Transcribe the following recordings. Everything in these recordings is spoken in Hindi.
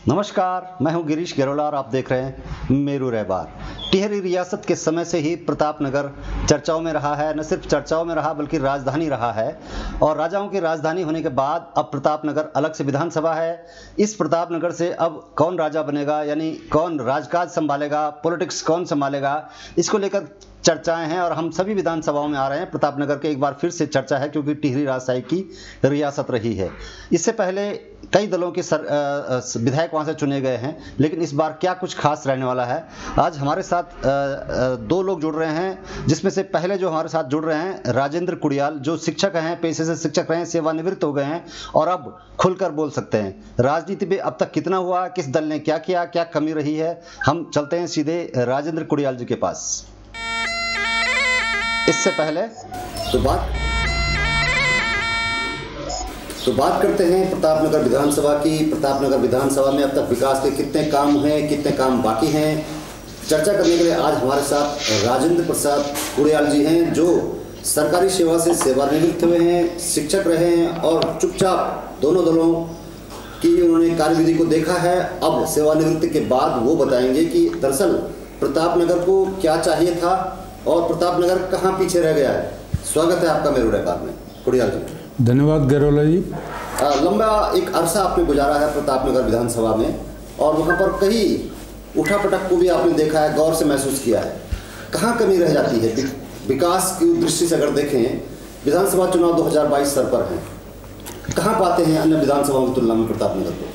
नमस्कार, मैं हूं गिरीश गेरोला और आप देख रहे हैं मेरू रहबार। टिहरी रियासत के समय से ही प्रतापनगर चर्चाओं में रहा है। न सिर्फ चर्चाओं में रहा बल्कि राजधानी रहा है, और राजाओं की राजधानी होने के बाद अब प्रतापनगर अलग से विधानसभा है। इस प्रतापनगर से अब कौन राजा बनेगा, यानी कौन राजकाज संभालेगा, पॉलिटिक्स कौन संभालेगा, इसको लेकर चर्चाएं हैं और हम सभी विधानसभाओं में आ रहे हैं। प्रतापनगर के एक बार फिर से चर्चा है क्योंकि टिहरी राजशाही की रियासत रही है। इससे पहले कई दलों के विधायक वहां से चुने गए हैं, लेकिन इस बार क्या कुछ खास रहने वाला है। आज हमारे साथ दो लोग जुड़ रहे हैं, जिसमें से पहले जो हमारे साथ जुड़ रहे हैं राजेंद्र कुड़ियाल, जो शिक्षक हैं, पेशे से शिक्षक रहे हैं, सेवानिवृत्त हो गए हैं और अब खुलकर बोल सकते हैं। राजनीति में अब तक कितना हुआ, किस दल ने क्या किया, क्या कमी रही है, हम चलते हैं सीधे राजेंद्र कुड़ियाल जी के पास। इससे पहले तो बात करते हैं प्रतापनगर विधानसभा की। प्रतापनगर विधानसभा में अब तक विकास के कितने काम हैं, कितने काम बाकी हैं, चर्चा करने के लिए आज हमारे साथ राजेंद्र प्रसाद कुड़ियाल जी हैं, जो सरकारी सेवा से सेवानिवृत्त हुए हैं, शिक्षक रहे हैं और चुपचाप दोनों दलों की उन्होंने कार्यविधि को देखा है। अब सेवानिवृत्ति के बाद वो बताएंगे कि दरअसल प्रतापनगर को क्या चाहिए था और प्रतापनगर कहाँ पीछे रह गया है। स्वागत है आपका मेरू रहबार में, कुड़ियाल जी। धन्यवाद गेरोला जी। लंबा एक अरसा आपने गुजारा है प्रतापनगर विधानसभा में और वहाँ पर कई उठापटक को भी आपने देखा है, गौर से महसूस किया है। कहाँ कमी रह जाती है विकास की दृष्टि से अगर देखें? विधानसभा चुनाव 2022 सर पर हैं, कहाँ पाते हैं अन्य विधानसभाओं की तुलना में प्रतापनगर को?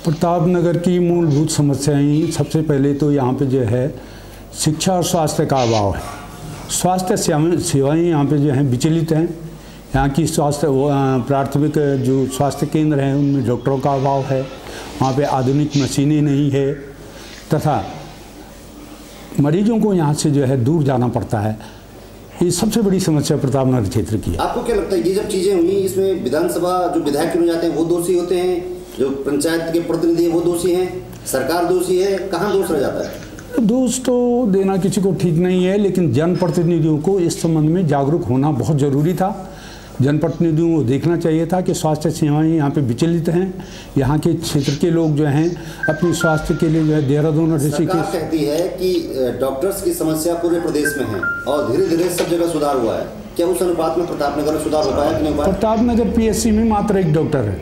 प्रतापनगर की मूलभूत समस्याएं, सबसे पहले तो यहाँ पे जो है शिक्षा और स्वास्थ्य का अभाव है। स्वास्थ्य सेवाएं यहाँ पे जो हैं विचलित हैं। यहाँ की स्वास्थ्य प्राथमिक जो स्वास्थ्य केंद्र हैं उनमें डॉक्टरों का अभाव है, वहाँ पे आधुनिक मशीनें नहीं है तथा मरीजों को यहाँ से जो है दूर जाना पड़ता है। ये सबसे बड़ी समस्या प्रतापनगर क्षेत्र की है। आपको क्या लगता है ये जब चीज़ें हुई, इसमें विधानसभा जो विधायक चुने जाते हैं वो दोषी होते हैं, जो पंचायत के प्रतिनिधि हैं वो दोषी हैं, सरकार दोषी है, कहाँ दोष रह जाता है? दोष तो देना किसी को ठीक नहीं है, लेकिन जनप्रतिनिधियों को इस संबंध में जागरूक होना बहुत ज़रूरी था। जनप्रतिनिधियों को देखना चाहिए था कि स्वास्थ्य सेवाएं यहाँ पे विचलित हैं। यहाँ के क्षेत्र के लोग जो हैं अपने स्वास्थ्य के लिए जो है देहरादून और ऋषिकेश कहती है कि डॉक्टर्स की समस्या पूरे प्रदेश में है और धीरे धीरे सब जगह सुधार हुआ है। क्या उस अनुपात में प्रतापनगर में सुधार हो पाया कि नहीं? प्रतापनगर PSC में मात्र एक डॉक्टर है।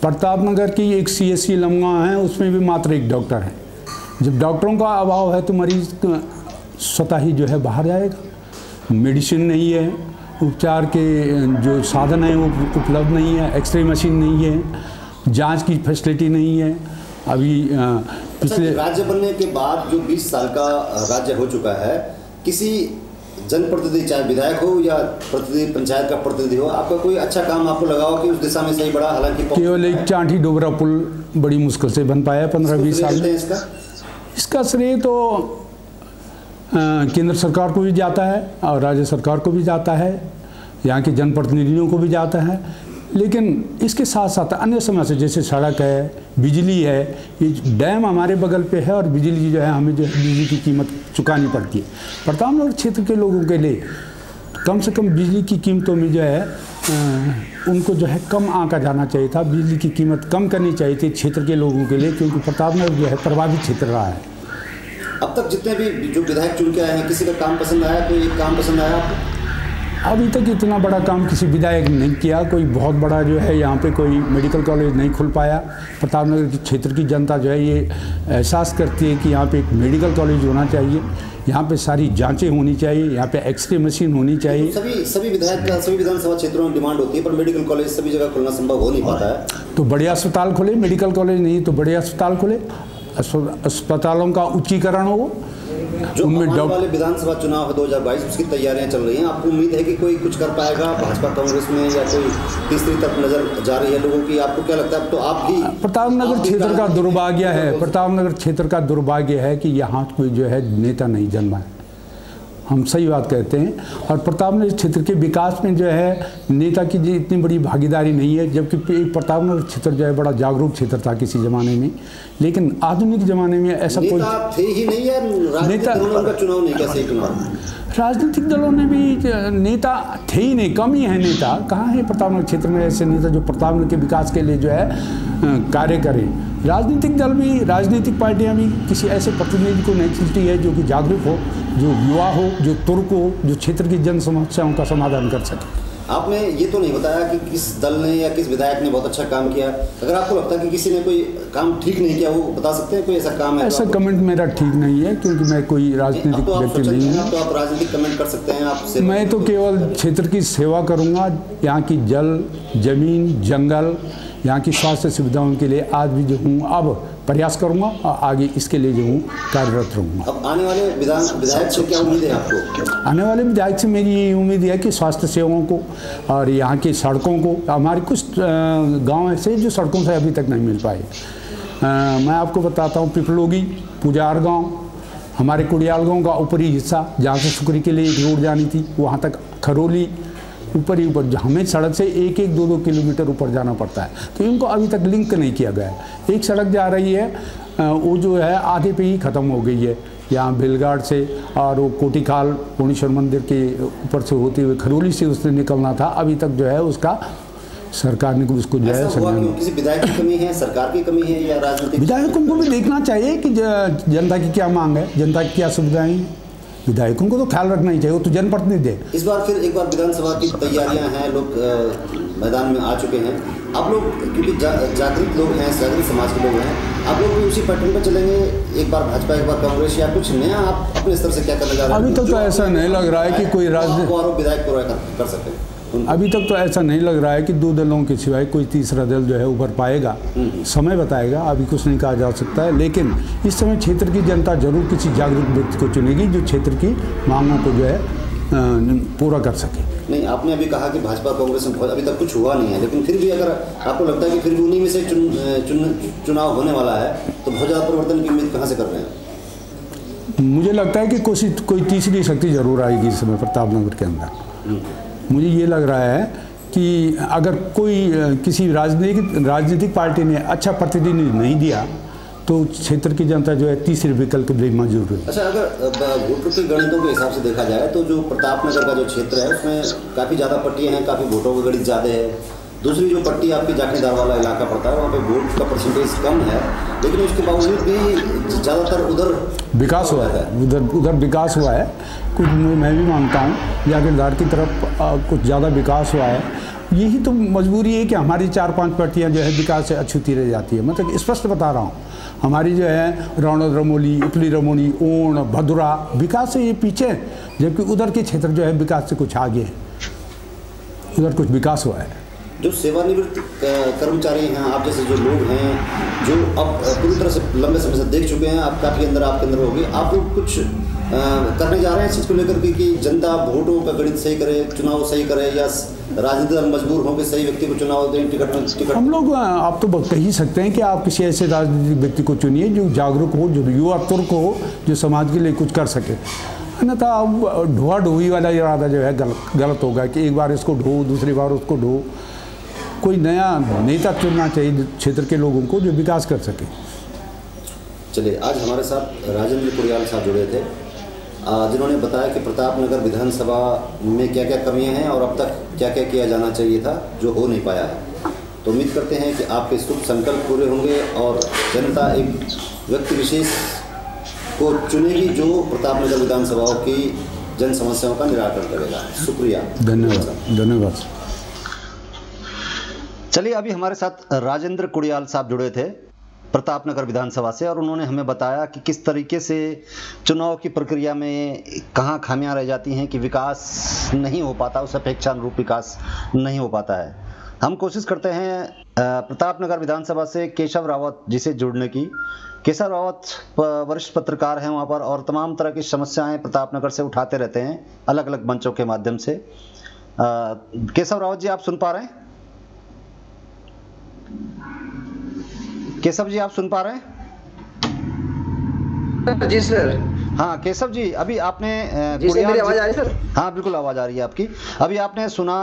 प्रतापनगर की एक CSC लमगा है, उसमें भी मात्र एक डॉक्टर है। जब डॉक्टरों का अभाव है तो मरीज स्वतः ही जो है बाहर जाएगा। मेडिसिन नहीं है, उपचार के जो साधन हैं वो उपलब्ध नहीं है, एक्सरे मशीन नहीं है, जांच की फैसिलिटी नहीं है। अभी पिछले राज्य बनने के बाद जो 20 साल का राज्य हो चुका है, किसी जनप्रतिनिधि चाहे विधायक हो या प्रतिनिधि पंचायत का प्रतिनिधि हो, आपका कोई अच्छा काम आपको लगा हो कि उस दिशा में सही बढ़ा? हालांकि केवल एक चांठी डोबरा पुल बड़ी मुश्किल से बन पाया 15-20 साल में। इसका श्रेय तो केंद्र सरकार को भी जाता है और राज्य सरकार को भी जाता है, यहाँ के जनप्रतिनिधियों को भी जाता है। लेकिन इसके साथ साथ अन्य समस्या जैसे सड़क है, बिजली है। ये डैम हमारे बगल पे है और बिजली जो है हमें जो है बिजली की कीमत चुकानी पड़ती है। प्रतापनगर क्षेत्र के लोगों के लिए कम से कम बिजली की कीमतों में जो है उनको जो है कम आंका जाना चाहिए था। बिजली की कीमत कम करनी चाहिए थी क्षेत्र के लोगों के लिए, क्योंकि प्रतापनगर जो है प्रभावित क्षेत्र रहा है। अब तक जितने भी जो विधायक चुन के आए हैं, किसी का काम पसंद आया? कोई एक काम पसंद आया आपको? अभी तक इतना बड़ा काम किसी विधायक ने नहीं किया। कोई बहुत बड़ा जो है यहाँ पे कोई मेडिकल कॉलेज नहीं खुल पाया। प्रतापनगर के क्षेत्र की जनता जो है ये एहसास करती है कि यहाँ पे एक मेडिकल कॉलेज होना चाहिए, यहाँ पे सारी जांचें होनी चाहिए, यहाँ पे एक्सरे मशीन होनी चाहिए। सभी विधायक का सभी विधानसभा क्षेत्रों में डिमांड होती है, पर मेडिकल कॉलेज सभी जगह खुलना संभव हो नहीं पाता है। तो बड़े अस्पताल खुले, मेडिकल कॉलेज नहीं तो बड़े अस्पताल खुले, अस्पतालों का उच्चीकरण हो। जो वाले विधानसभा चुनाव है 2022, उसकी तैयारियां चल रही हैं। आपको उम्मीद है कि कोई कुछ कर पाएगा भाजपा कांग्रेस में, या कोई तीसरी तरफ नजर जा रही है लोगों की? आपको क्या लगता है? तो आप भी प्रतापनगर क्षेत्र का दुर्भाग्य है, प्रतापनगर क्षेत्र का दुर्भाग्य है कि यहाँ कोई जो है नेता नहीं जन्मा है। हम सही बात कहते हैं। और प्रतापनगर क्षेत्र के विकास में जो है नेता की इतनी बड़ी भागीदारी नहीं है, जबकि प्रतापनगर क्षेत्र जो है बड़ा जागरूक क्षेत्र था किसी ज़माने में, लेकिन आधुनिक ज़माने में ऐसा कोई थे ही नहीं है। नेता चुनाव नहीं, कैसे चुनाव? राजनीतिक दलों ने भी नेता थे ही नहीं, कम ही है नेता। कहाँ है प्रतापनगर क्षेत्र में ऐसे नेता जो प्रतापनगर के विकास के लिए जो है कार्य करें। राजनीतिक दल भी, राजनीतिक पार्टियां भी किसी ऐसे प्रतिनिधि को नहीं चुनती है जो कि जागरूक हो, जो युवा हो, जो तुर्क हो, जो क्षेत्र की जन समस्याओं का समाधान कर सके। आपने ये तो नहीं बताया कि किस दल ने या किस विधायक ने बहुत अच्छा काम किया। अगर आपको लगता है कि किसी ने कोई काम ठीक नहीं किया, वो बता सकते हैं? कोई ऐसा काम है? ऐसा कमेंट मेरा ठीक नहीं है, क्योंकि मैं कोई राजनीतिक व्यक्ति नहीं हूँ। तो आप राजनीतिक कमेंट कर सकते हैं। आप मैं तो केवल क्षेत्र की सेवा करूँगा। यहाँ की जल, जमीन, जंगल, यहाँ की स्वास्थ्य सुविधाओं के लिए आज भी जो हूँ अब प्रयास करूँगा और आगे इसके लिए जो हूँ कार्यरत रहूँगा। अब आने वाले विधायक से क्या उम्मीद है आपको? आने वाले विधायक से मेरी ये उम्मीद है कि स्वास्थ्य सेवाओं को और यहाँ की सड़कों को, हमारे कुछ गांव ऐसे जो सड़कों से अभी तक नहीं मिल पाए। मैं आपको बताता हूँ, पिपलोगी, पुजार गांव, हमारे कुड़ियाल गांव का ऊपरी हिस्सा जहाँ से सुकरी के लिए एक रोड जानी थी, वहाँ तक खरोली ऊपर ही ऊपर, हमें सड़क से 1-2 किलोमीटर ऊपर जाना पड़ता है, तो इनको अभी तक लिंक नहीं किया गया है। एक सड़क जा रही है, वो जो है आधे पे ही ख़त्म हो गई है, यहाँ बेलगाड़ से, और वो कोटिखाल पूर्णेश्वर मंदिर के ऊपर से होते हुए खरोली से उसने निकलना था, अभी तक जो है उसका सरकार ने उसको जो है किसी विधायक की कमी है, सरकार की कमी है या राजनीतिक? विधायकों को भी देखना चाहिए कि जनता की क्या मांग है, जनता की क्या सुविधाएं हैं। विधायकों को तो ख्याल रखना ही चाहिए, वो तो जनप्रतिनिधि है। इस बार फिर एक बार विधानसभा की तैयारियां हैं, लोग मैदान में आ चुके हैं। आप लोग क्योंकि जागृत लोग हैं, जागृत समाज के लोग हैं, आप लोग भी उसी पैटर्न पर चलेंगे? एक बार भाजपा, एक बार कांग्रेस, या कुछ नया आप अपने स्तर से क्या करने जा रहे हैं? अभी तक तो ऐसा नहीं लग रहा है कि कोई राजनीतिक विधायक कर सकते हैं। अभी तक तो ऐसा नहीं लग रहा है कि 2 दलों के सिवाय कोई तीसरा दल जो है उभर पाएगा। समय बताएगा, अभी कुछ नहीं कहा जा सकता है। लेकिन इस समय क्षेत्र की जनता जरूर किसी जागरूक व्यक्ति को चुनेगी जो क्षेत्र की मांगों को जो है पूरा कर सके। नहीं, आपने अभी कहा कि भाजपा कांग्रेस में अभी तक कुछ हुआ नहीं है, लेकिन फिर भी अगर आपको लगता है कि फिर भी उन्हीं में से चुनाव होने वाला है, तो बहुत ज़्यादा परिवर्तन की उम्मीद कहाँ से कर रहे हैं? मुझे लगता है कि कोई तीसरी शक्ति जरूर आएगी इस समय प्रतापनगर के अंदर। मुझे ये लग रहा है कि अगर कोई किसी राजनीतिक पार्टी ने अच्छा प्रतिनिधि नहीं दिया तो क्षेत्र की जनता जो है तीसरे विकल्प के लिए मंजूर है। अच्छा, अगर वोटों के गणितों के हिसाब से देखा जाए तो जो प्रतापनगर का जो क्षेत्र है उसमें काफ़ी ज़्यादा पट्टियाँ हैं, काफ़ी वोटों का गणित ज़्यादा है। दूसरी जो पट्टी आपकी जाखनीदार वाला इलाका पड़ता है, वहाँ पे वोट का परसेंटेज कम है, लेकिन उसके बावजूद भी ज़्यादातर उधर विकास हुआ है, उधर विकास हुआ है। कुछ मैं भी मानता हूँ जागीरदार की तरफ कुछ ज़्यादा विकास हुआ है। यही तो मजबूरी है कि हमारी 4-5 पार्टियाँ जो है विकास से अछूती रह जाती है। मतलब स्पष्ट बता रहा हूँ, हमारी जो है रौनक रमोली, उपली रमोली, ओण, भदुरा विकास से ये पीछे, जबकि उधर के क्षेत्र जो है विकास से कुछ आगे है, उधर कुछ विकास हुआ है। जो सेवानिवृत्त कर्मचारी हैं, आप जैसे जो लोग हैं, जो अब पूरी तरह से लंबे समय से देख चुके हैं, आप काफ़ी आपके अंदर होगी, आप लोग कुछ करने जा रहे हैं इस चीज़ को लेकर के कि जनता वोटों का गणित सही करे, चुनाव सही करे, या राजनीतिक दल मजबूर हो कि सही व्यक्ति को चुनाव दें, टिकट? हम लोग आप तो कह ही सकते हैं कि आप किसी ऐसे राजनीतिक व्यक्ति को चुनिए जो जागरूक हो, जो युवा तुर्क हो, जो समाज के लिए कुछ कर सके। अन्यथा ढोआ ढोई वाला इरादा जो है गलत होगा कि एक बार इसको ढो, दूसरी बार उसको ढो। कोई नया नेता चुनना चाहिए क्षेत्र के लोगों को जो विकास कर सके। चलिए, आज हमारे साथ राजेंद्र कुड़ियाल साहब जुड़े थे, जिन्होंने बताया कि प्रतापनगर विधानसभा में क्या क्या कमियां हैं और अब तक क्या क्या किया जाना चाहिए था जो हो नहीं पाया है। तो उम्मीद करते हैं कि आपके शुभ संकल्प पूरे होंगे और जनता एक व्यक्ति विशेष को चुनेगी जो प्रतापनगर विधानसभा की जन समस्याओं का निराकरण करेगा। शुक्रिया, धन्यवाद। चलिए, अभी हमारे साथ राजेंद्र कुड़ियाल साहब जुड़े थे प्रतापनगर विधानसभा से, और उन्होंने हमें बताया कि किस तरीके से चुनाव की प्रक्रिया में कहाँ खामियां रह जाती हैं कि विकास नहीं हो पाता, उस अपेक्षा अनुरूप विकास नहीं हो पाता है। हम कोशिश करते हैं प्रतापनगर विधानसभा से केशव रावत जी से जुड़ने की। केशव रावत वरिष्ठ पत्रकार हैं वहाँ पर, और तमाम तरह की समस्याएं प्रतापनगर से उठाते रहते हैं अलग अलग मंचों के माध्यम से। केशव रावत जी, आप सुन पा रहे हैं? केशव जी, आप सुन पा रहे हैं? जी सर। हाँ केशव जी, अभी आपने जी सर, मेरी आवाज आ रही है सर? हाँ बिल्कुल आवाज आ रही है आपकी। अभी आपने सुना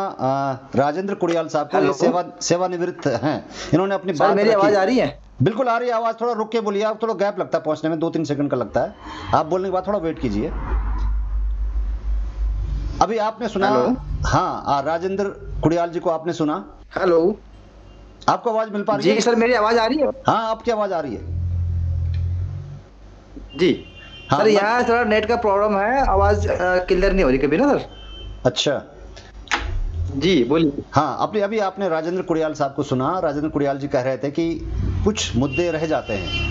राजेंद्र कुड़ियाल साहब को, सेवानिवृत्त हैं, इन्होंने अपनी बात मेरी आवाज आ रही है? बिल्कुल आ रही है आवाज। थोड़ा रुक के बोलिए, आप थोड़ा गैप लगता है पहुंचने में, 2-3 सेकंड का लगता है। आप बोलने के बाद थोड़ा वेट कीजिए। अभी आपने सुना? हाँ, राजेंद्र कुड़ियाल जी को आपने सुना? हेलो। आपको आवाज मिल पा रही है? जी सर, मेरी आवाज आ रही है? हाँ, आपकी आवाज आ रही है जी। हाँ, सर यहाँ थोड़ा नेट का प्रॉब्लम है, आवाज क्लियर नहीं हो रही कभी ना सर। अच्छा जी बोलिए। हाँ, अभी आपने राजेंद्र कुड़ियाल साहब को सुना। राजेंद्र कुड़ियाल जी कह रहे थे कि कुछ मुद्दे रह जाते हैं।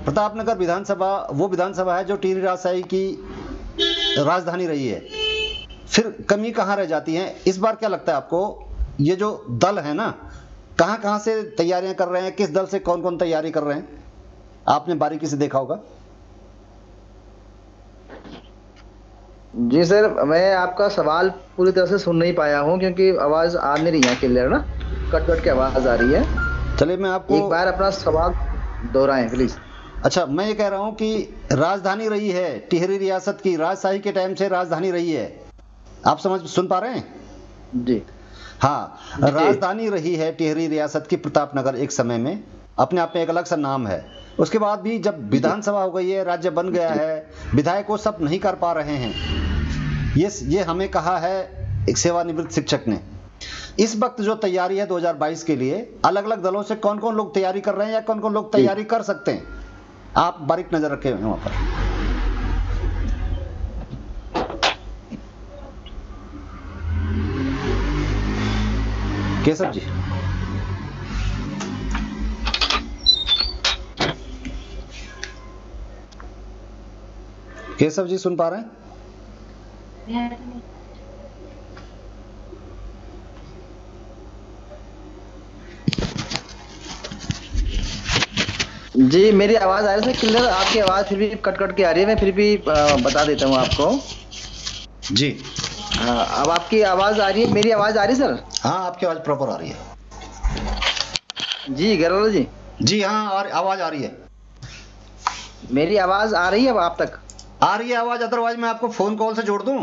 प्रतापनगर विधानसभा वो विधानसभा है जो टिहरी राजशाही की राजधानी रही है, फिर कमी कहाँ रह जाती है? इस बार क्या लगता है आपको, ये जो दल है ना, कहाँ कहाँ से तैयारियां कर रहे हैं, किस दल से कौन कौन तैयारी कर रहे हैं? आपने बारीकी से देखा होगा। जी सर, मैं आपका सवाल पूरी तरह से सुन नहीं पाया हूँ क्योंकि आवाज आ नहीं रही है क्लियर ना, कट कट के आवाज आ रही है। चलिए मैं आपको एक बार अपना सवाल दोहराएं प्लीज। अच्छा, मैं ये कह रहा हूँ कि राजधानी रही है टिहरी रियासत की, राजशाही के टाइम से राजधानी रही है। आप सुन पा रहे हैं? जी हाँ, राजधानी रही है टिहरी रियासत की प्रतापनगर एक समय में, अपने आप में एक अलग सा नाम है। उसके बाद भी जब विधानसभा हो गई है, राज्य बन गया है, विधायक वो सब नहीं कर पा रहे हैं। ये हमें कहा है एक सेवानिवृत्त शिक्षक ने। इस वक्त जो तैयारी है 2022 के लिए, अलग अलग दलों से कौन कौन लोग तैयारी कर रहे हैं या कौन कौन लोग तैयारी कर सकते हैं, आप बारीक नजर रखे हुए हैं वहां पर। केशव जी, केशव जी सुन पा रहे हैं? जी, मेरी आवाज आ रही है क्लियर? आपकी आवाज फिर भी कट कट के आ रही है, मैं फिर भी बता देता हूँ आपको। जी हाँ, अब आपकी आवाज आ रही है, मेरी आवाज आ रही है सर? हाँ, आपकी आवाज प्रॉपर आ रही है। जी गैरोला जी। जी हाँ, और आवाज आ रही है। मेरी आवाज आ रही है अब आप तक? आ रही है आवाज, अदरवाइज मैं आपको फोन कॉल से जोड़ दूं।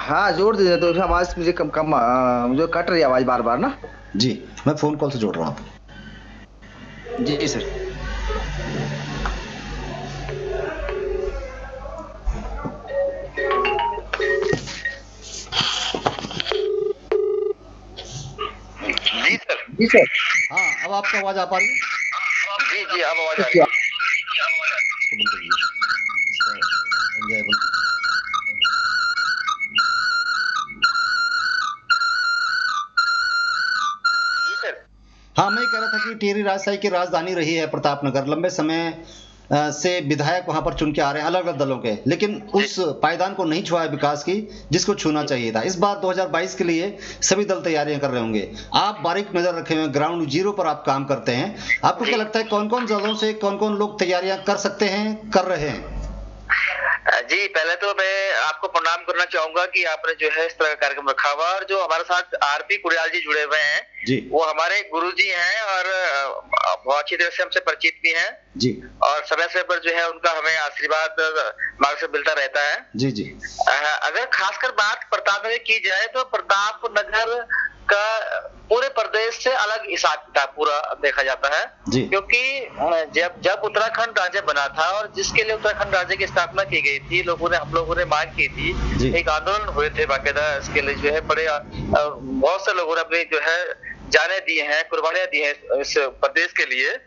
हाँ जोड़ दीजिए, तो आवाज मुझे कम कम मुझे कट रही है आवाज बार बार ना। जी, मैं फोन कॉल से जोड़ रहा हूँ आपको। जी सर। जी सर। जी सर। हाँ, अब आपको आवाज आ पा रही है? जी जी, अब आवाज आ रही है। हाँ, मैं कह रहा था कि टिहरी राजशाही की राजधानी रही है प्रतापनगर, लंबे समय से विधायक वहां पर चुन के आ रहे हैं अलग अलग दलों के, लेकिन उस पायदान को नहीं छुआ विकास की जिसको छूना चाहिए था। इस बार 2022 के लिए सभी दल तैयारियां कर रहे होंगे। आप बारीक नजर रखे हुए, ग्राउंड जीरो पर आप काम करते हैं, आपको क्या लगता है कौन कौन दलों से कौन कौन लोग तैयारियां कर सकते हैं, कर रहे हैं? जी, पहले तो मैं आपको प्रणाम करना चाहूंगा कि आपने जो है इस तरह का कार्यक्रम रखा हुआ, और जो हमारे साथ आरपी कुड़ियाल जी जुड़े हुए हैं जी, वो हमारे गुरुजी हैं और बहुत अच्छी तरह से हमसे परिचित भी हैं जी, और समय समय पर जो है उनका हमें आशीर्वाद मार्ग से मिलता रहता है। जी जी। अगर खासकर बात प्रतापनगर की जाए तो प्रतापनगर का पूरे प्रदेश से अलग हिसाब किताब पूरा देखा जाता है, क्योंकि जब उत्तराखंड राज्य बना था और जिसके लिए उत्तराखंड राज्य की स्थापना की गई थी, हम लोगों ने मांग की थी, एक आंदोलन हुए थे बाकायदा, इसके लिए जो है बड़े बहुत से लोगों ने अपने जो है जाने दिए हैं, कुर्बानियां दी हैं इस प्रदेश के लिए।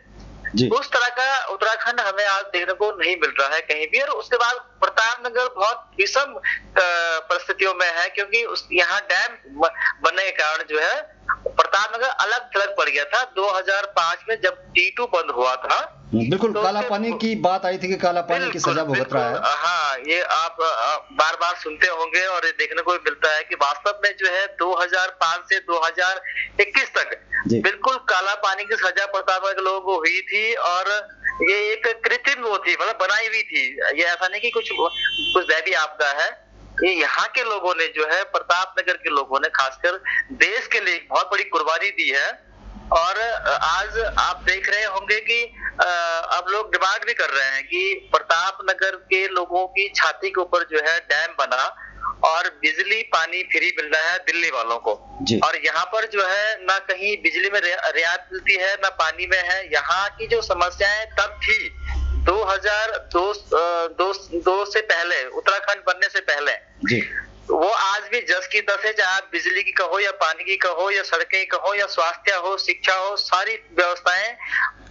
उस तरह का उत्तराखंड हमें आज देखने को नहीं मिल रहा है कहीं भी। और उसके बाद प्रतापनगर बहुत विषम परिस्थितियों में है, क्योंकि यहाँ डैम बनने के कारण जो है प्रतापनगर अलग थलग पड़ गया था। 2005 में जब T2 बंद हुआ था, बिल्कुल तो काला पानी की बात आई थी कि काला पानी की सजा भुगत रहा है। हाँ, ये आप बार बार सुनते होंगे और ये देखने को मिलता है कि वास्तव में जो है 2005 से 2021 तक बिल्कुल काला पानी की सजा प्रतापनगर के लोगों को हुई थी, और ये एक कृत्रिम वो थी, मतलब बनाई हुई थी। ये ऐसा नहीं कि कुछ दैवीय आपदा है, ये यहाँ के लोगों ने जो है, प्रतापनगर के लोगों ने खासकर देश के लिए बहुत बड़ी कुर्बानी दी है। और आज आप देख रहे होंगे कि अब लोग डिमांड भी कर रहे हैं कि प्रतापनगर के लोगों की छाती के ऊपर जो है डैम बना और बिजली पानी फ्री मिल रहा है दिल्ली वालों को, और यहाँ पर जो है ना कहीं बिजली में रियायत मिलती है ना पानी में है। यहाँ की जो समस्याएं तब थी 2002 से पहले, उत्तराखंड बनने से पहले, वो आज भी जस की तस है, चाहे आप बिजली की कहो या पानी की कहो या सड़कें कहो या स्वास्थ्य हो, शिक्षा हो, सारी व्यवस्थाएं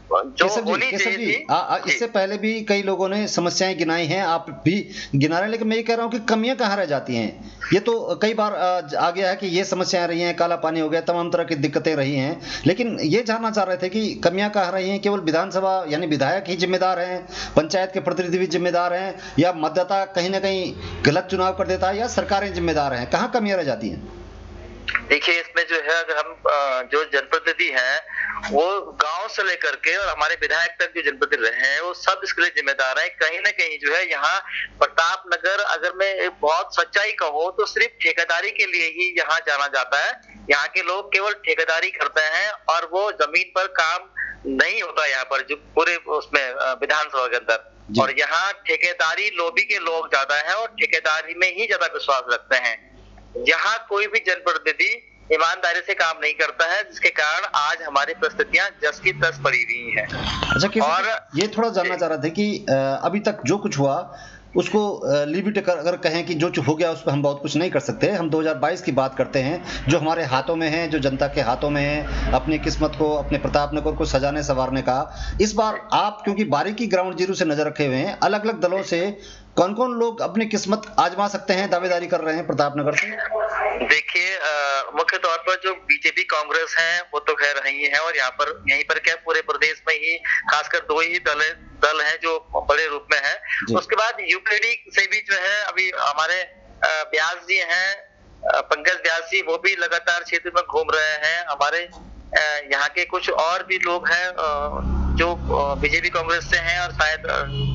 जो होनी चाहिए थी। इससे पहले भी कई लोगों ने समस्याएं गिनाई हैं, आप भी गिना रहे हैं, लेकिन मैं ये कह रहा हूं कि कमियां कहाँ रह जाती हैं। ये तो कई बार आ गया है कि ये समस्याएं रही हैं, काला पानी हो गया, तमाम तरह की दिक्कतें रही हैं, लेकिन ये जानना चाह रहे थे कि कमियां कहाँ रही हैं। केवल विधानसभा यानी विधायक ही जिम्मेदार हैं, पंचायत के प्रतिनिधि भी जिम्मेदार हैं, या मतदाता कहीं ना कहीं गलत चुनाव कर देता है, या सरकारें जिम्मेदार हैं? कहाँ कमियां रह जाती हैं? देखिए, इसमें जो है, अगर हम जो जनप्रतिनिधि हैं वो गांव से लेकर के और हमारे विधायक तक जो जनप्रतिनिधि रहे हैं वो सब इसके लिए जिम्मेदार है। कहीं ना कहीं जो है यहाँ प्रतापनगर, अगर मैं बहुत सच्चाई कहूँ तो सिर्फ ठेकेदारी के लिए ही यहाँ जाना जाता है। यहाँ के लोग केवल ठेकेदारी करते हैं और वो जमीन पर काम नहीं होता यहाँ पर, जो पूरे उसमें विधानसभा के अंदर। और यहाँ ठेकेदारी लॉबी के लोग ज्यादा है और ठेकेदारी में ही ज्यादा विश्वास रखते हैं। यहाँ कोई भी जनप्रतिनिधि ईमानदारी से काम नहीं करता है, जिसके कारण आज हमारी परिस्थितियां जस की तस पड़ी हुई हैं। अच्छा, और ये थोड़ा जानना चाह रहे थे कि अभी तक जो कुछ हुआ उसको लिमिट अगर कहें कि जो हो गया उस पर हम बहुत कुछ नहीं कर सकते। हम 2022 की बात करते हैं, जो हमारे हाथों में है, जो जनता के हाथों में है, अपनी किस्मत को, अपने प्रतापनगर को सजाने संवारने का। इस बार आप क्योंकि बारीकी ग्राउंड जीरो से नजर रखे हुए हैं, अलग अलग दलों से कौन कौन लोग अपनी किस्मत आजमा सकते हैं, दावेदारी कर रहे हैं प्रतापनगर से? देखिए, मुख्य तौर पर जो बीजेपी कांग्रेस है वो तो खैर रही है, और यहाँ पर यहीं पर क्या पूरे प्रदेश में ही खासकर 2 ही दल हैं जो बड़े रूप में है। उसके बाद यूकेडी से भी जो है अभी हमारे व्यास जी हैं, पंकज व्यास जी, वो भी लगातार क्षेत्र में घूम रहे हैं। हमारे यहाँ के कुछ और भी लोग हैं जो बीजेपी कांग्रेस से हैं और शायद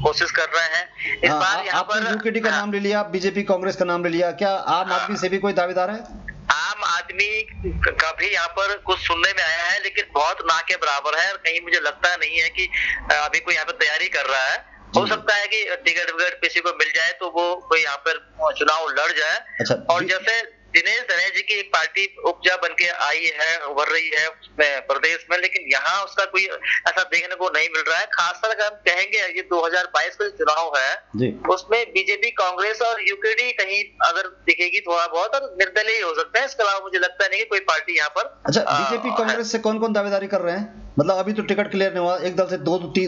कोशिश कर रहे हैं इस बार यहाँ पर। यूकेडी का नाम ले लिया, बीजेपी कांग्रेस का नाम ले लिया, क्या आम आदमी से भी कोई दावेदार है? आम आदमी का भी यहाँ पर कुछ सुनने में आया है, लेकिन बहुत ना के बराबर है। कहीं मुझे लगता नहीं है कि अभी कोई यहाँ पर तैयारी कर रहा है। हो सकता है कि टिकट विकट किसी को मिल जाए तो वो कोई यहाँ पर चुनाव लड़ जाए। अच्छा, और जैसे दिनेश धनेश जी की एक पार्टी उपजा बन के आई है, उभर रही है उसमें प्रदेश में, लेकिन यहाँ उसका कोई ऐसा देखने को नहीं मिल रहा है। खासकर अगर हम कहेंगे ये 2022 का चुनाव है उसमें बीजेपी कांग्रेस और यूकेडी कहीं अगर दिखेगी थोड़ा बहुत, और निर्दलीय ही हो सकते हैं। इसके अलावा मुझे लगता नहीं कि कोई पार्टी यहाँ पर। अच्छा, बीजेपी कांग्रेस से कौन कौन दावेदारी कर रहे हैं? मतलब अभी तो टिकट क्लियर नहीं हुआ, एक दल से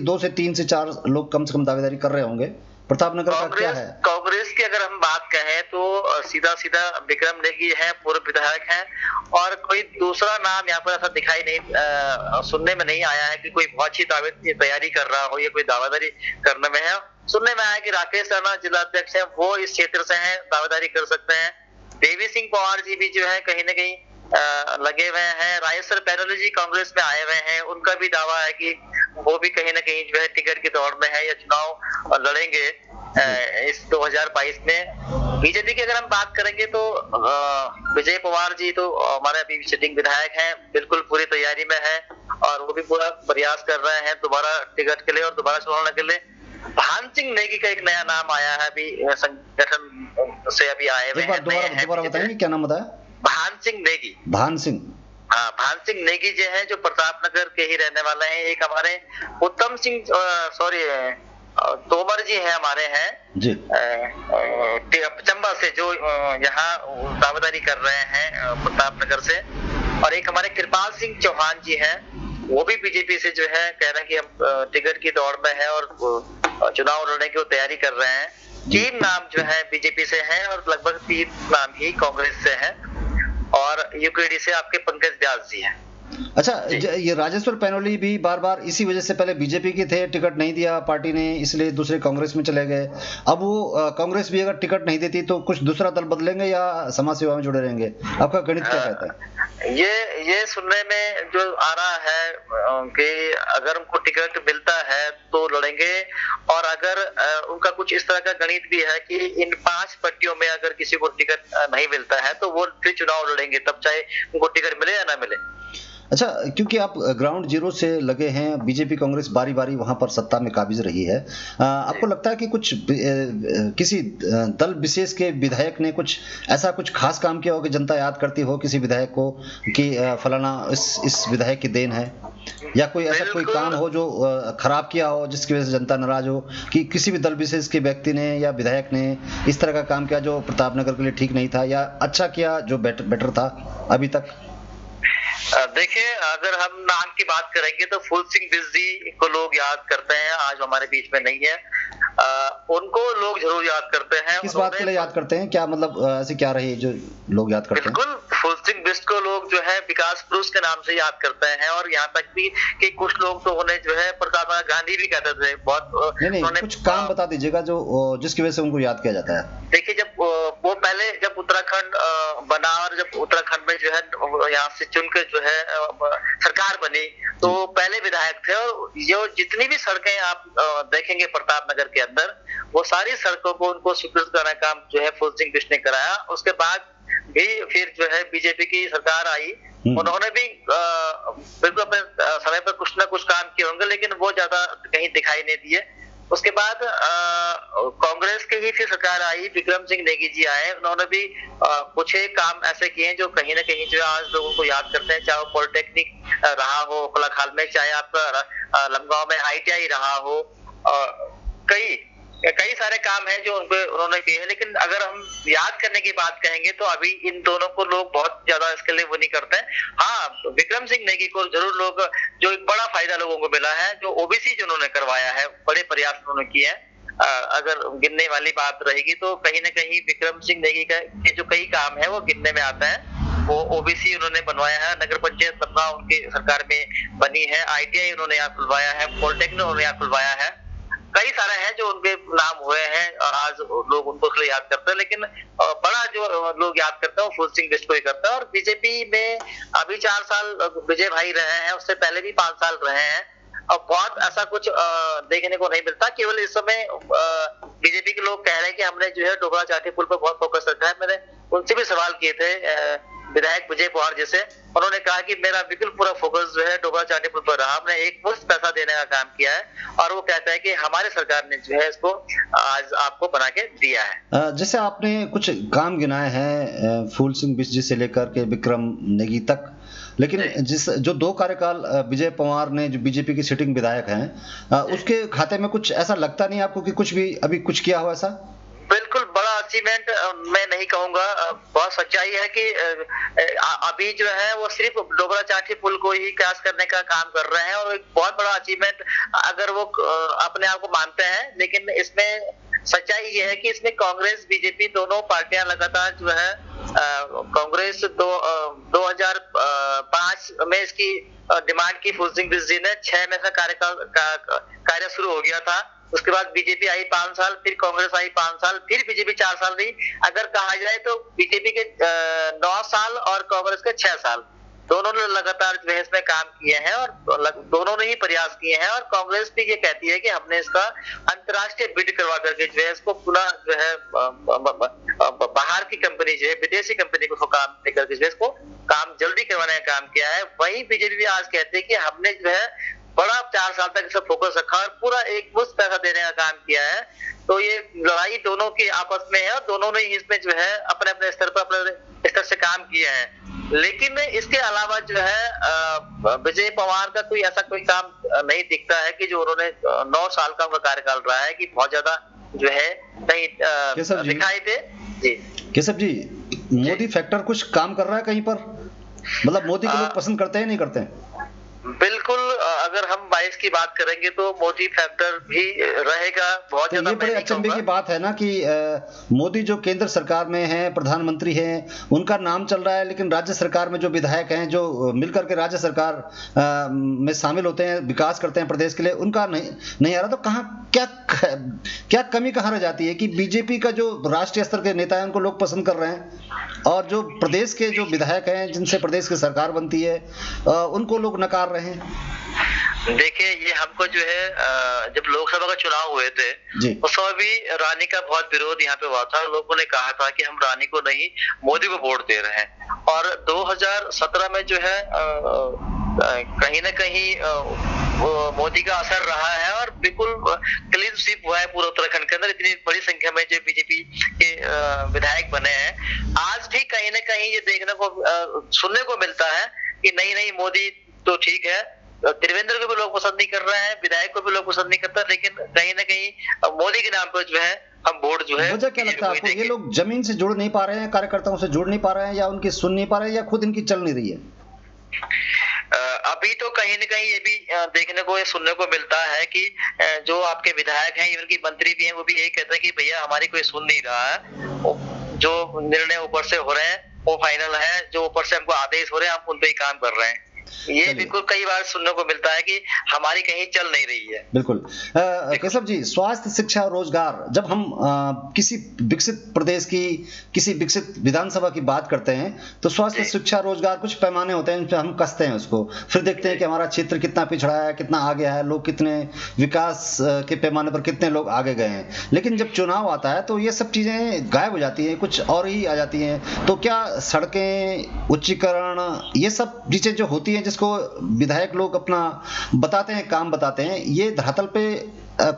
2 से 3 से 4 लोग कम से कम दावेदारी कर रहे होंगे। प्रतापनगर का क्या है? कांग्रेस की अगर हम बात कहें तो सीधा सीधा विक्रम नेगी है, पूर्व विधायक हैं, और कोई दूसरा नाम यहाँ पर ऐसा दिखाई नहीं, सुनने में नहीं आया है कि कोई बहुत अच्छी तैयारी कर रहा हो या कोई दावेदारी करने में है। सुनने में आया कि राकेश राणा जिलाध्यक्ष है, वो इस क्षेत्र से हैं, दावेदारी कर सकते हैं। देवी सिंह पवार जी भी जो है कहीं ना कहीं लगे हुए हैं। राजेश्वर बैनर्जी जी कांग्रेस में आए हुए हैं, उनका भी दावा है कि वो भी कहीं ना कहीं जो है टिकट की दौड़ में है या चुनाव लड़ेंगे इस 2022 में। बीजेपी की अगर हम बात करेंगे तो विजय पवार जी तो हमारे अभी सिटिंग विधायक हैं, बिल्कुल पूरी तैयारी में है और वो भी पूरा प्रयास कर रहे हैं दोबारा टिकट के लिए और दोबारा चुनाव लड़ने के लिए। भान सिंह नेगी का एक नया नाम आया है, अभी संगठन से अभी आए हुए हैं। दोबारा बताएंगे क्या नाम बताया? भान सिंह नेगी। भान सिंह, हाँ, भान सिंह नेगी जो है जो प्रतापनगर के ही रहने वाले हैं। एक हमारे उत्तम सिंह तोमर जी हैं, हमारे हैं जी चंबा से, जो यहाँ दावेदारी कर रहे हैं प्रतापनगर से। और एक हमारे कृपाल सिंह चौहान जी हैं, वो भी बीजेपी से जो है कह रहे हैं कि हम टिकट की दौड़ में है और चुनाव लड़ने की तैयारी कर रहे हैं। 3 नाम जो है बीजेपी से हैं और लगभग 3 नाम ही कांग्रेस से हैं, और यूकेडी से आपके पंकज व्यास जी हैं। अच्छा, ये राजेश्वर पैनोली भी बार बार इसी वजह से पहले बीजेपी के थे, टिकट नहीं दिया पार्टी ने, इसलिए दूसरे कांग्रेस में चले गए। अब वो कांग्रेस भी अगर टिकट नहीं देती तो कुछ दूसरा दल बदलेंगे या समाज सेवा में जुड़े रहेंगे? आपका गणित क्या कहता है? ये सुनने में जो आ रहा है कि अगर उनको टिकट मिलता है तो लड़ेंगे, और अगर उनका कुछ इस तरह का गणित भी है कि इन 5 पट्टियों में अगर किसी को टिकट नहीं मिलता है तो वो फिर चुनाव लड़ेंगे, तब चाहे उनको टिकट मिले या ना मिले। अच्छा, क्योंकि आप ग्राउंड जीरो से लगे हैं, बीजेपी कांग्रेस बारी बारी वहां पर सत्ता में काबिज रही है, आपको लगता है कि कुछ किसी दल विशेष के विधायक ने कुछ ऐसा कुछ खास काम किया हो कि जनता याद करती हो किसी विधायक को कि फलाना इस विधायक की देन है, या कोई ऐसा कोई काम हो जो खराब किया हो जिसकी वजह से जनता नाराज हो, कि किसी भी दल विशेष के व्यक्ति ने या विधायक ने इस तरह का काम किया जो प्रतापनगर के लिए ठीक नहीं था, या अच्छा किया जो बेटर था अभी तक? देखिए, अगर हम नाम की बात करेंगे तो फूल सिंह बिस्जी को लोग याद करते हैं, आज हमारे बीच में नहीं है। उनको लोग जरूर याद करते हैं। किस बात के लिए याद करते हैं, क्या मतलब ऐसे क्या रही जो लोग याद करते हैं? बिल्कुल, फूल सिंह बिस्ट को लोग जो है विकास पुरुष के नाम से याद करते हैं, और यहाँ तक भी कि कुछ लोग तो उन्हें जो है प्रताप गांधी भी कहते थे। बहुत नहीं, कुछ काम बता दीजिएगा जो जिसकी वजह से उनको याद किया जाता है। देखिए, जब वो पहले जब उत्तराखंड बना और जब उत्तराखंड में जो है यहाँ से चुन के जो है सरकार बनी, तो पहले विधायक थे, और जो जितनी भी सड़कें आप देखेंगे प्रतापनगर के अंदर, वो सारी सड़कों को उनको स्वीकृत करने का काम जो है फूल सिंह बिस्ट ने कराया। उसके बाद भी फिर जो है बीजेपी की सरकार आई, उन्होंने भी बिल्कुल अपने समय पर कुछ ना कुछ काम किए होंगे, लेकिन वो ज्यादा कहीं दिखाई नहीं दिए। उसके बाद कांग्रेस की ही फिर सरकार आई, विक्रम सिंह नेगी जी आए, उन्होंने भी कुछ एक काम ऐसे किए हैं जो कहीं ना कहीं जो आज लोगों को याद करते हैं, चाहे वो पॉलिटेक्निक रहा हो कोलाखाल में, चाहे आपका लमगांव में ITI रहा हो, कई सारे काम हैं जो उन्होंने किए हैं। लेकिन अगर हम याद करने की बात कहेंगे तो अभी इन दोनों को लोग बहुत ज्यादा इसके लिए वो नहीं करते हैं। हाँ, विक्रम सिंह नेगी को जरूर लोग, जो एक बड़ा फायदा लोगों को मिला है, जो OBC जो उन्होंने करवाया है, बड़े प्रयास उन्होंने किए हैं। अगर गिनने वाली बात रहेगी तो कहीं ना कहीं विक्रम सिंह नेगी का जो कई काम है वो गिनने में आता है। वो OBC उन्होंने बनवाया है, नगर पंचायत सभा उनकी सरकार में बनी है, ITI उन्होंने यहाँ खुलवाया है, पॉलिटेक्निक उन्होंने यहाँ खुलवाया है, कई सारे हैं जो उनके नाम हुए हैं और आज लोग उनको इसलिए याद करते हैं। लेकिन बड़ा जो लोग याद करते हैं वो फूल सिंह बिस्ट को ही करते हैं। और बीजेपी में अभी 4 साल विजय भाई रहे हैं, उससे पहले भी 5 साल रहे हैं, और बहुत ऐसा कुछ देखने को नहीं मिलता। केवल इस समय बीजेपी के लोग कह रहे हैं कि हमने जो है डोबरा चाटी पुल पर बहुत फोकस रखा है। मैंने उनसे भी सवाल किए थे, विधायक विजय पवार जैसे, उन्होंने कहा कि मेरा बिल्कुल पूरा फोकस जो है डोबरा चाटी पुल पर रहा, हमने एक मुफ्त पैसा देने का काम किया है, और वो कहता है कि हमारी सरकार ने जो है इसको आज आपको बना के दिया है। जैसे आपने कुछ काम गिनाए हैं फूल सिंह बिस्ट जी से लेकर के विक्रम नेगी तक, लेकिन जो 2 कार्यकाल विजय पवार ने जो बीजेपी की सिटिंग विधायक हैं, उसके खाते में कुछ ऐसा लगता नहीं आपको कि कुछ भी अभी कुछ किया हो ऐसा? बिल्कुल बड़ा अचीवमेंट मैं नहीं कहूंगा, बहुत सच्चाई है कि अभी जो है वो सिर्फ डोबरा चाटी पुल को ही क्रॉस करने का काम कर रहे हैं, और एक बहुत बड़ा अचीवमेंट अगर वो अपने आप को मानते हैं। लेकिन इसमें सच्चाई ये है कि इसमें कांग्रेस बीजेपी दोनों पार्टियां लगातार जो है, कांग्रेस 2005 में इसकी डिमांड की फूल सिंह बिस्ट जी ने, 6 में से कार्य शुरू हो गया था। उसके बाद बीजेपी आई 5 साल, फिर कांग्रेस आई 5 साल, फिर बीजेपी 4 साल रही। अगर कहा जाए तो बीजेपी के 9 साल और कांग्रेस के 6 साल, दोनों ने लगातार जो है इसमें काम किए हैं, और दोनों ने ही प्रयास किए हैं। और कांग्रेस भी ये कहती है कि हमने इसका अंतर्राष्ट्रीय बिड करवा करके जो है इसको पुनः जो है बाहर की कंपनी जो है, विदेशी कंपनी को काम लेकर के जो है इसको काम जल्दी करवाने का काम किया है। वही बीजेपी भी आज कहती है कि हमने जो है बड़ा 4 साल तक इस पर फोकस रखा और पूरा एक मुफ्त पैसा देने का काम किया है। तो ये लड़ाई दोनों की आपस में है, और दोनों ने इसमें जो है अपने अपने स्तर पर अपने स्तर से काम किया है। लेकिन इसके अलावा जो है विजय पवार का कोई ऐसा कोई काम नहीं दिखता है कि जो उन्होंने 9 साल का उनका कार्यकाल रहा है कि बहुत ज्यादा जो है कहीं दिखाई दे। जी केशव जी, मोदी फैक्टर कुछ काम कर रहा है कहीं पर? मतलब मोदी को लोग पसंद करते हैं नहीं करते हैं? बिल्कुल, अगर हम 22 की बात करेंगे तो मोदी फैक्टर भी रहेगा बहुत ज्यादा। ये बड़े अचंभे की बात है ना कि मोदी जो केंद्र सरकार में हैं, प्रधानमंत्री हैं, उनका नाम चल रहा है, लेकिन राज्य सरकार में जो विधायक हैं, जो मिलकर के राज्य सरकार में शामिल होते हैं, विकास करते हैं प्रदेश के लिए, उनका नहीं आ रहा। तो कहाँ क्या कमी कहाँ रह जाती है कि बीजेपी का जो राष्ट्रीय स्तर के नेता है उनको लोग पसंद कर रहे हैं, और जो प्रदेश के जो विधायक हैं जिनसे प्रदेश की सरकार बनती है उनको लोग नकार रहे हैं? देखिए, ये हमको जो है जब लोकसभा का चुनाव हुए थे उस समय भी रानी का बहुत विरोध यहाँ पे हुआ था। लोगों ने कहा था कि हम रानी को नहीं मोदी को वोट दे रहे हैं। और 2017 में जो है कहीं ना कहीं मोदी का असर रहा है और बिल्कुल क्लीन स्वीप हुआ है पूरे उत्तराखंड के अंदर। इतनी बड़ी संख्या में जो बीजेपी के विधायक बने हैं, आज भी कहीं ना कहीं ये देखने को सुनने को मिलता है कि नहीं मोदी तो ठीक है, त्रिवेंद्र को भी लोग पसंद नहीं कर रहे हैं, विधायक को भी लोग पसंद नहीं करते, लेकिन कहीं ना कहीं मोदी के नाम पर जो है हम वोट जो है। मुझे क्या लगता है आपको, ये लोग जमीन से जुड़ नहीं पा रहे हैं, कार्यकर्ताओं से जुड़ नहीं पा रहे हैं, या उनकी सुन नहीं पा रहे हैं, या खुद इनकी चल नहीं रही है? अभी तो कहीं न कहीं ये भी देखने को सुनने को मिलता है कि जो आपके विधायक हैं, इवन की मंत्री भी हैं, वो भी यही कहते हैं कि भैया हमारी कोई सुन नहीं रहा है, जो निर्णय ऊपर से हो रहे हैं वो फाइनल है, जो ऊपर से हमको आदेश हो रहे हैं हम उन पे ही काम कर रहे हैं। ये बिल्कुल कई बार सुनने को मिलता है कि हमारी कहीं चल नहीं रही है। बिल्कुल। केशव जी, स्वास्थ्य, शिक्षा और रोजगार, जब हम किसी विकसित प्रदेश की, किसी विकसित विधानसभा की बात करते हैं तो स्वास्थ्य, शिक्षा, रोजगार कुछ पैमाने होते हैं, इन पे हम कसते हैं उसको, फिर देखते हैं कि हमारा क्षेत्र कितना पिछड़ा है, कितना आगे है, लोग कितने विकास के पैमाने पर कितने लोग आगे गए हैं। लेकिन जब चुनाव आता है तो ये सब चीजें गायब हो जाती हैं, कुछ और ही आ जाती हैं। तो क्या सड़कें, उच्चीकरण, ये सब चीजें जो होती हैं जिसको विधायक लोग अपना बताते हैं, काम बताते हैं, ये धरातल पे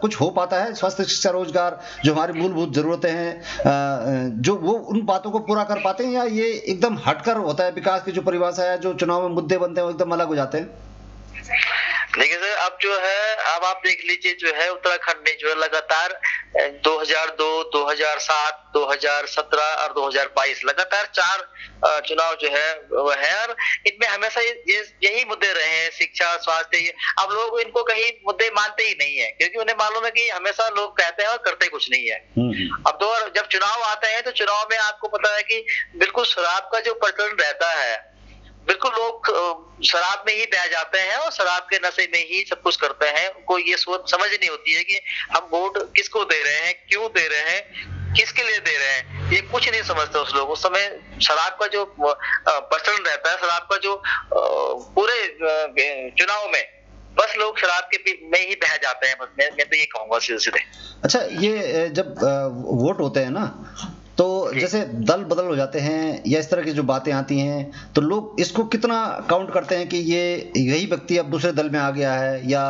कुछ हो पाता है? स्वास्थ्य, शिक्षा, रोजगार जो हमारी मूलभूत जरूरतें हैं, जो वो उन बातों को पूरा कर पाते हैं, या ये एकदम हटकर होता है? विकास की जो परिभाषा है, जो चुनाव में मुद्दे बनते हैं, वो एकदम अलग हो जाते हैं। देखिए सर, अब जो है, अब आप देख लीजिए जो है उत्तराखंड में जो है लगातार 2002, 2007, 2017 और 2022 लगातार 4 चुनाव जो है वो है, और इनमें हमेशा यही मुद्दे रहे हैं, शिक्षा, स्वास्थ्य। अब लोग इनको कहीं मुद्दे मानते ही नहीं है, क्योंकि उन्हें मालूम है कि हमेशा लोग कहते हैं और करते कुछ नहीं है। अब तो जब चुनाव आते हैं तो चुनाव में आपको पता है कि बिल्कुल शराब का जो प्रचलन रहता है, बिल्कुल लोग शराब में ही बह जाते हैं और शराब के नशे में ही सब कुछ करते हैं। उनको ये सोच समझ नहीं होती है कि हम वोट किसको दे रहे हैं, क्यों दे रहे हैं, किसके लिए दे रहे हैं, ये कुछ नहीं समझते उस लोग। उस समय शराब का जो प्रचलन रहता है, शराब का जो पूरे चुनाव में बस लोग शराब के में ही बह जाते हैं। बस मैं तो ये कहूंगा सीधे। अच्छा, ये जब वोट होते हैं ना, तो जैसे दल बदल हो जाते हैं या इस तरह की जो बातें आती हैं, तो लोग इसको कितना काउंट करते हैं कि ये यही व्यक्ति अब दूसरे दल में आ गया है, या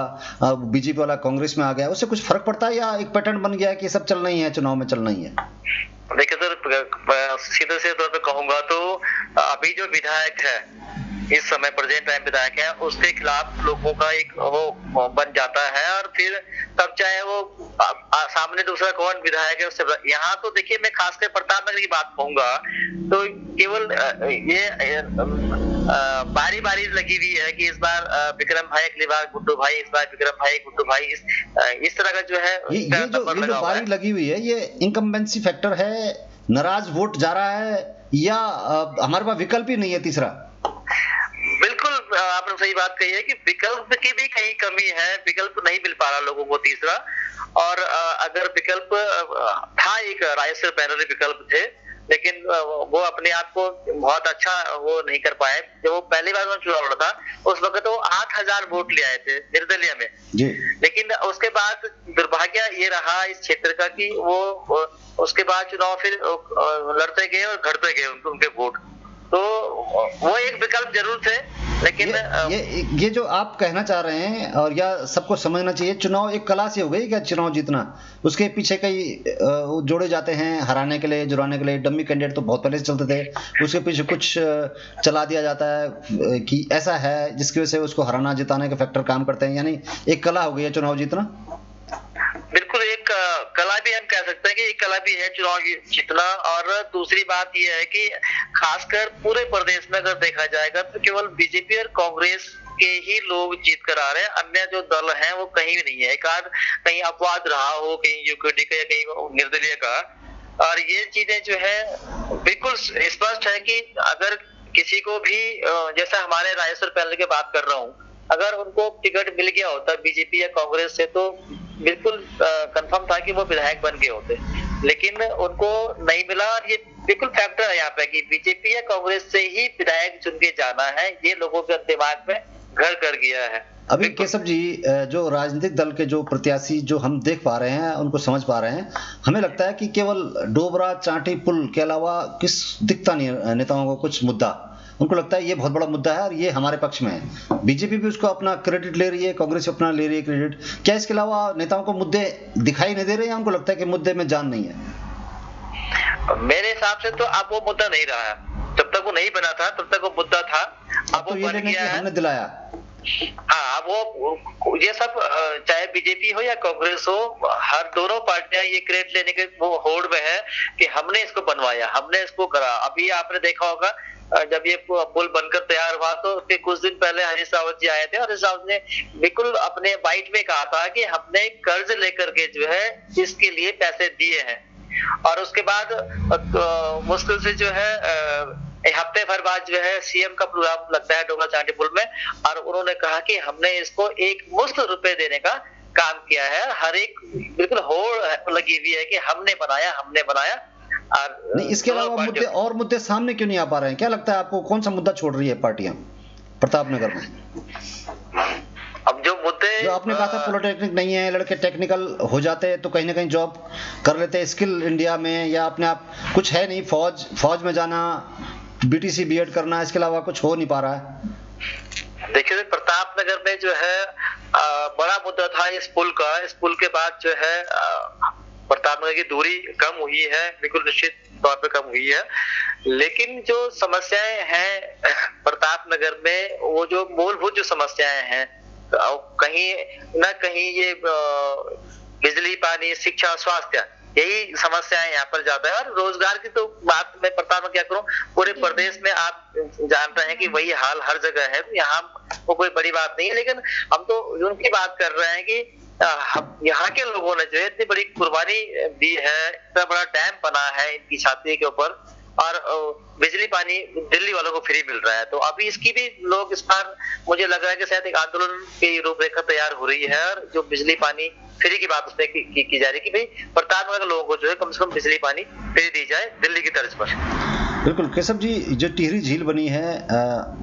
बीजेपी वाला कांग्रेस में आ गया है? उससे कुछ फर्क पड़ता है, या एक पैटर्न बन गया है कि सब चलना ही है, चुनाव में चलना ही है? देखिए सर, सीधे से तौर पे कहूंगा तो अभी जो विधायक है, इस समय प्रेजेंट टाइम विधायक है, उसके खिलाफ लोगों का एक वो बन जाता है, और फिर तब चाहे वो सामने दूसरा कौन विधायक है उससे। यहाँ तो देखिए, मैं खासकर प्रतापनगर की बात कहूंगा तो केवल ये बारी बारी लगी हुई है कि इस बार विक्रम भाई, अगली बार गुड्डू भाई, इस बार विक्रम भाई, गुड्डू भाई, इस तरह का जो है ये जो बारी लगी हुई है, ये इनकम्बेंसी फैक्टर है, नाराज वोट जा रहा है, या हमारे पास विकल्प ही नहीं है तीसरा? बिल्कुल आपने सही बात कही है कि विकल्प की भी कहीं कमी है, विकल्प नहीं मिल पा रहा लोगों को तीसरा। और अगर विकल्प था, एक रायसर पैनल विकल्प थे, लेकिन वो अपने आप को बहुत अच्छा वो नहीं कर पाए। जब वो पहली बार चुनाव लड़ा था उस वक्त वो 8000 वोट ले आए थे निर्दलीय में जी। लेकिन उसके बाद दुर्भाग्य ये रहा इस क्षेत्र का कि वो उसके बाद चुनाव फिर लड़ते गए और घटते गए उनके वोट। तो वो एक विकल्प जरूर थे, लेकिन ये जो आप कहना चाह रहे हैं, और या सबको समझना चाहिए, चुनाव एक कला से हो गई क्या? चुनाव जीतना, उसके पीछे कई जोड़े जाते हैं हराने के लिए, जुड़ाने के लिए। डम्मी कैंडिडेट तो बहुत पहले से चलते थे, उसके पीछे कुछ चला दिया जाता है कि ऐसा है जिसकी वजह से उसको हराना जिताने के फैक्टर काम करते हैं। यानी एक कला हो गई है चुनाव जीतना। बिल्कुल एक कला भी हम कह सकते हैं कि एक कला भी है चुनाव जीतना। और दूसरी बात यह है कि खासकर पूरे प्रदेश में अगर देखा जाएगा तो केवल बीजेपी और कांग्रेस के ही लोग जीत कर आ रहे हैं, अन्य जो दल हैं वो कहीं भी नहीं है। एक आध कहीं अपवाद रहा हो, कहीं यूकेडी का या कहीं निर्दलीय का। और ये चीजें जो है बिल्कुल स्पष्ट है कि अगर किसी को भी, जैसा हमारे रायसर पैनल की बात कर रहा हूँ, अगर उनको टिकट मिल गया होता बीजेपी या कांग्रेस से तो बिल्कुल कंफर्म था कि वो विधायक बन गए होते, लेकिन उनको नहीं मिला। और ये बिल्कुल फैक्टर है यहाँ पे कि बीजेपी या कांग्रेस से ही विधायक चुन के जाना है, ये लोगों के दिमाग में घर कर गया है। अभी केशव जी, जो राजनीतिक दल के जो प्रत्याशी जो हम देख पा रहे हैं, उनको समझ पा रहे हैं, हमें लगता है कि केवल डोबरा चांटी पुल के अलावा किस दिखता नहीं नेताओं को कुछ मुद्दा। उनको लगता है ये बहुत बड़ा मुद्दा है और ये हमारे पक्ष में है। बीजेपी भी उसको अपना क्रेडिट ले रही है, कांग्रेस अपना ले रही है क्रेडिट। क्या इसके अलावा नेताओं को मुद्दे दिखाई नहीं दे रहे, या उनको लगता है कि मुद्दे में जान नहीं है? मेरे हिसाब से तो अब वो मुद्दा नहीं रहा है। जब तक वो नहीं बना था तब तक वो मुद्दा था। अब तो वो ये बन गया है, हमने दिलाया। हाँ, वो ये सब चाहे बीजेपी हो या कांग्रेस हो, हर दोनों पार्टियां ये क्रेडिट लेने के वो होड़ में है कि हमने इसको बनवाया, हमने इसको करा। अभी आपने देखा होगा जब ये पुल बनकर तैयार हुआ तो उसके कुछ दिन पहले हरीश रावत जी आए थे और हरीश रावत ने बिल्कुल अपने बाइट में कहा था कि हमने कर्ज लेकर के जो है इसके लिए पैसे दिए हैं। और उसके बाद मुश्किल से जो है हफ्ते भर बाद जो है सीएम का प्रोग्राम लगता है डोगरा चांडी पुल में, और उन्होंने कहा कि हमने इसको एक मुश्त रुपए देने का काम किया है। हर एक बिल्कुल होड़ लगी हुई है कि हमने बनाया। और नहीं, इसके अलावा मुद्दे और मुद्दे सामने क्यों नहीं आ पा रहे हैं? क्या लगता है आपको, कौन सा मुद्दा छोड़ रही है पार्टियां प्रतापनगर में? अब जो मुद्दे जो आपने कहा था पॉलिटेक्निक नहीं है, लड़के टेक्निकल हो जाते हैं तो कहीं ना कहीं जॉब कर लेते हैं स्किल इंडिया में, या अपने आप कुछ है नहीं, फौज में जाना, बीटीसी बीएड करना, इसके अलावा कुछ हो नहीं पा रहा है। देखिए प्रतापनगर में जो है बड़ा मुद्दा था इस पुल का। इस पुल के बाद जो है प्रतापनगर की दूरी कम हुई है, बिल्कुल निश्चित तौर पे कम हुई है। लेकिन जो समस्याएं हैं प्रतापनगर में, वो जो मूलभूत जो समस्याएं हैं, कहीं न कहीं ये बिजली, पानी, शिक्षा, स्वास्थ्य, यही समस्याएं यहाँ पर ज्यादा है। और रोजगार की तो बात मैं प्रताप में क्या करूं, पूरे प्रदेश में आप जानते हैं कि वही हाल हर जगह है, यहाँ वो कोई बड़ी बात नहीं है। लेकिन हम तो उनकी बात कर रहे हैं कि यहाँ के लोगों ने जो है इतनी बड़ी कुर्बानी दी है, इतना बड़ा डैम बना है इनकी छाती के ऊपर, और बिजली पानी दिल्ली वालों को फ्री मिल रहा है। तो अभी इसकी भी लोग इस बार मुझे लग रहा है कि शायद एक आंदोलन की रूपरेखा तैयार हो रही है, और जो बिजली पानी फ्री की बात उसमें की जा रही है कि भाई प्रतापनगर के लोगों को जो है कम से कम बिजली पानी फ्री दी जाए दिल्ली की तर्ज पर। बिल्कुल केशव जी, जो टिहरी झील बनी है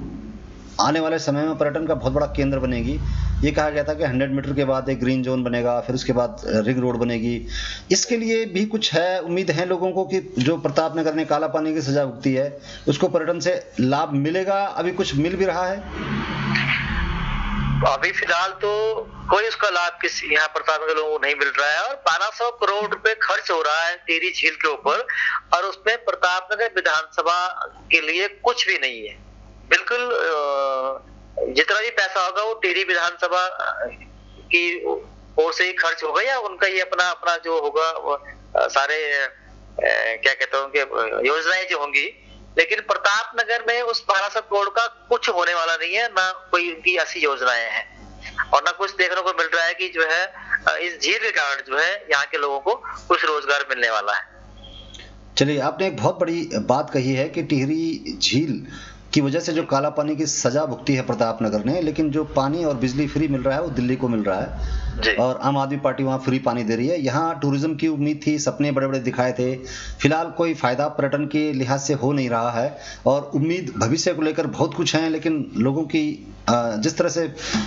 आने वाले समय में पर्यटन का बहुत बड़ा केंद्र बनेगी। ये कहा गया था कि 100 मीटर के बाद एक ग्रीन जोन बनेगा, फिर उसके बाद रिंग रोड बनेगी। इसके लिए भी कुछ है, उम्मीद है लोगों को कि जो प्रतापनगर ने काला पानी की सजा भुगती है उसको पर्यटन से लाभ मिलेगा? अभी कुछ मिल भी रहा है? अभी फिलहाल तो कोई उसका लाभ किसी यहाँ प्रतापनगर लोगों को नहीं मिल रहा है, और 1200 करोड़ रुपए खर्च हो रहा है टिहरी झील के ऊपर, और उसमें प्रतापनगर विधानसभा के लिए कुछ भी नहीं है। बिल्कुल जितना भी पैसा होगा वो टिहरी विधानसभा की ओर से ही खर्च होगा, या उनका ये अपना जो होगा सारे क्या कहते हैं योजनाएं जो होंगी। लेकिन प्रतापनगर में उस 1200 करोड़ का कुछ होने वाला नहीं है, ना कोई उनकी ऐसी योजनाएं हैं, और ना कुछ देखने को मिल रहा है कि जो है इस झील के कारण जो है यहाँ के लोगों को कुछ रोजगार मिलने वाला है। चलिए, आपने एक बहुत बड़ी बात कही है कि टिहरी झील की वजह से जो काला पानी की सजा भुगती है प्रतापनगर ने, लेकिन जो पानी और बिजली फ्री मिल रहा है वो दिल्ली को मिल रहा है, और आम आदमी पार्टी वहाँ फ्री पानी दे रही है। यहाँ टूरिज्म की उम्मीद थी, सपने बड़े बड़े दिखाए थे, फिलहाल कोई फायदा पर्यटन के लिहाज से हो नहीं रहा है, और उम्मीद भविष्य को लेकर बहुत कुछ है, लेकिन लोगों की जिस तरह से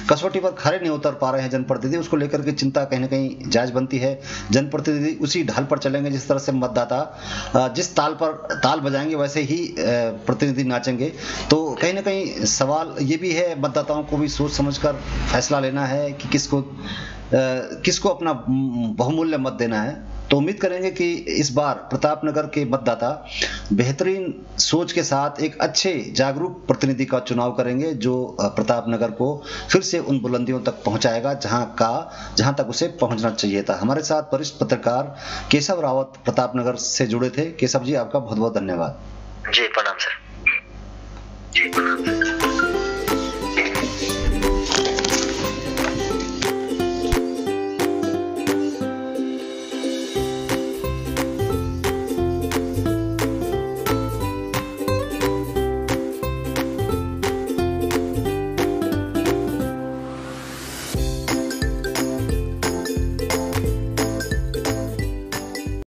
कसौटी पर खरे नहीं उतर पा रहे हैं जनप्रतिनिधि, उसको लेकर के चिंता कहीं ना कहीं जायज बनती है। जनप्रतिनिधि उसी ढाल पर चलेंगे जिस तरह से मतदाता जिस ताल बजाएंगे वैसे ही प्रतिनिधि नाचेंगे। तो कहीं ना कहीं सवाल ये भी है, मतदाताओं को भी सोच समझकर फैसला लेना है कि किसको अपना बहुमूल्य मत देना है। तो उम्मीद करेंगे कि इस बार प्रतापनगर के मतदाता बेहतरीन सोच के साथ एक अच्छे जागरूक प्रतिनिधि का चुनाव करेंगे, जो प्रतापनगर को फिर से उन बुलंदियों तक पहुंचाएगा जहां तक उसे पहुंचना चाहिए था। हमारे साथ वरिष्ठ पत्रकार केशव रावत प्रतापनगर से जुड़े थे। केशव जी, आपका बहुत बहुत धन्यवाद। जी प्रणाम सर। जी प्रणाम।